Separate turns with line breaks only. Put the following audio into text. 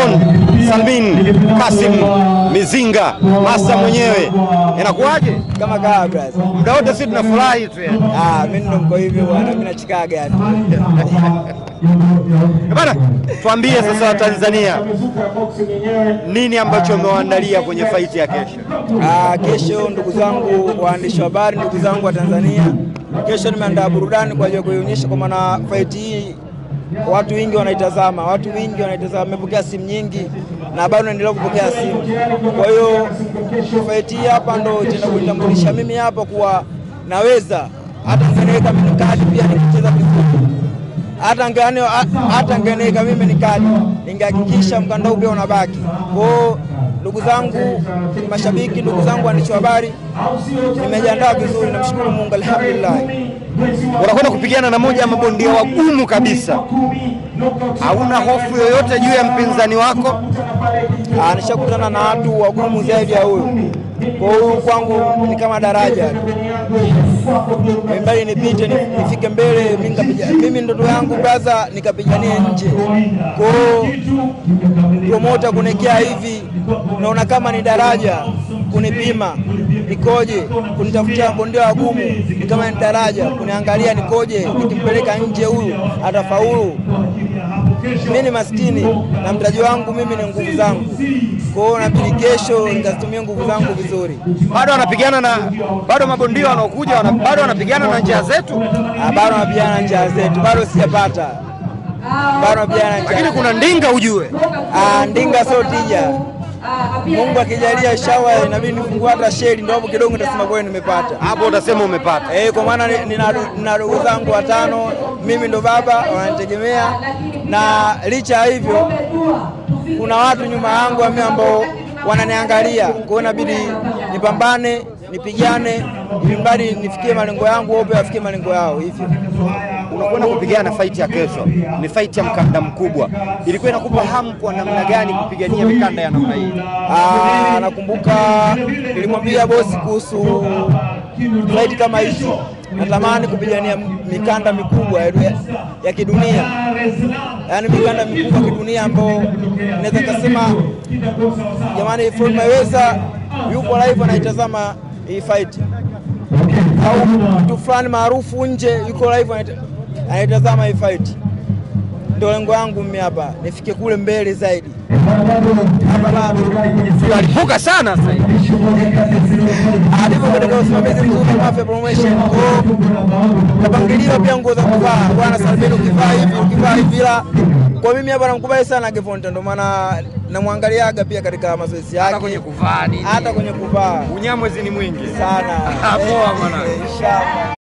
Don Salmin Kasim Mizinga, masa mwenyewe. Inakuaje?
Kama kaa brother.
Muda wote sisi tunafurahi tu yani.
Mimi ndo mko hivyo bwana, mimi nachikaga yani.
Bwana, tuambie sasa Tanzania, nini ambacho umewaandalia kwenye fight ya kesho?
Kesho ndugu zangu waandishi wa habari, ndugu zangu wa Tanzania, kesho nimeandaa burudani kwa ajili ya kuionyesha, kwa maana fight hii watu wengi wanaitazama, wamepokea simu nyingi na bado naendelea kupokea simu. Kwa hiyo fight hii hapa ndo tunakutambulisha mimi hapa kuwa naweza hata ngeneka mimi kadi pia nikicheza vizuri. Hata ngeneka mimi ni kadi, ningehakikisha mkanda ule unabaki. Kwa ndugu zangu mashabiki, ndugu zangu waandishi wa habari, nimejiandaa vizuri, namshukuru Mungu, alhamdulillah.
Unakwenda kupigana na moja ya mabondia wagumu kabisa. Hauna hofu yoyote juu ya mpinzani wako?
Nishakutana na watu wagumu zaidi ya huyo. Kwa hiyo kwangu ni kama daraja. Mbali nipite nifike mbele, mimi ndoto yangu brother nikapiganie nje. Kwa hiyo promoter kunekea hivi naona kama ni daraja, kunipima nikoje, kunitafutia bondia wagumu ni kama ni daraja, kuniangalia nikoje, nikimpeleka nje huyu atafaulu. Mimi ni maskini na mtaji wangu mimi ni nguvu zangu. Kwa hiyo nabidi kesho nikatumie nguvu zangu vizuri.
Bado mabondia wanaokuja bado wanapigana na njia zetu?
Bado wanapigana na njia zetu, bado sijapata. Bado wanapigana na njia.
Lakini kuna ndinga ujue.
Ndinga sio tija. Mungu akijalia inshallah inabidi nifungue hata sheri ndio hapo kidogo nitasema kwa nimepata.
Hapo utasema umepata.
Kwa maana nina ndugu zangu 5, mimi ndo baba wananitegemea, na licha hivyo kuna watu nyuma yangu ambao wananiangalia. Kwa hiyo inabidi nipambane, nipigane ili nifikie malengo yangu, wao pia wafikie malengo yao hivyo.
Unakwenda kupigana fight ya kesho, ni fight ya mkanda mkubwa. Ilikuwa inakupa hamu kwa namna gani kupigania mikanda ya namna hii?
Nakumbuka nilimwambia bosi kuhusu fight kama hizi. Natamani kupigania mikanda mikubwa ya kidunia. Yaani mikanda mikubwa kidunia ambao naweza kusema jamani, Floyd Mayweather yupo live anaitazama hii fight. Au mtu fulani maarufu nje yuko live anaitazama hii fight. Ndio lengo langu mimi hapa, nifike kule mbele zaidi.
Alipuka sana sasa hivi.
Ndipo katika usimamizi mzuri wa Mafia Promotion. Kapangiliwa pia nguo za kuvaa. Bwana Salmin ukivaa hivi la. Kwa mimi hapa namkubali sana Gefonte, ndio maana namwangaliaga pia katika mazoezi yake.
Hata kwenye kuvaa nini?
Hata kwenye kuvaa.
Unyamwezi ni mwingi
sana.
Poa bwana.
Inshallah.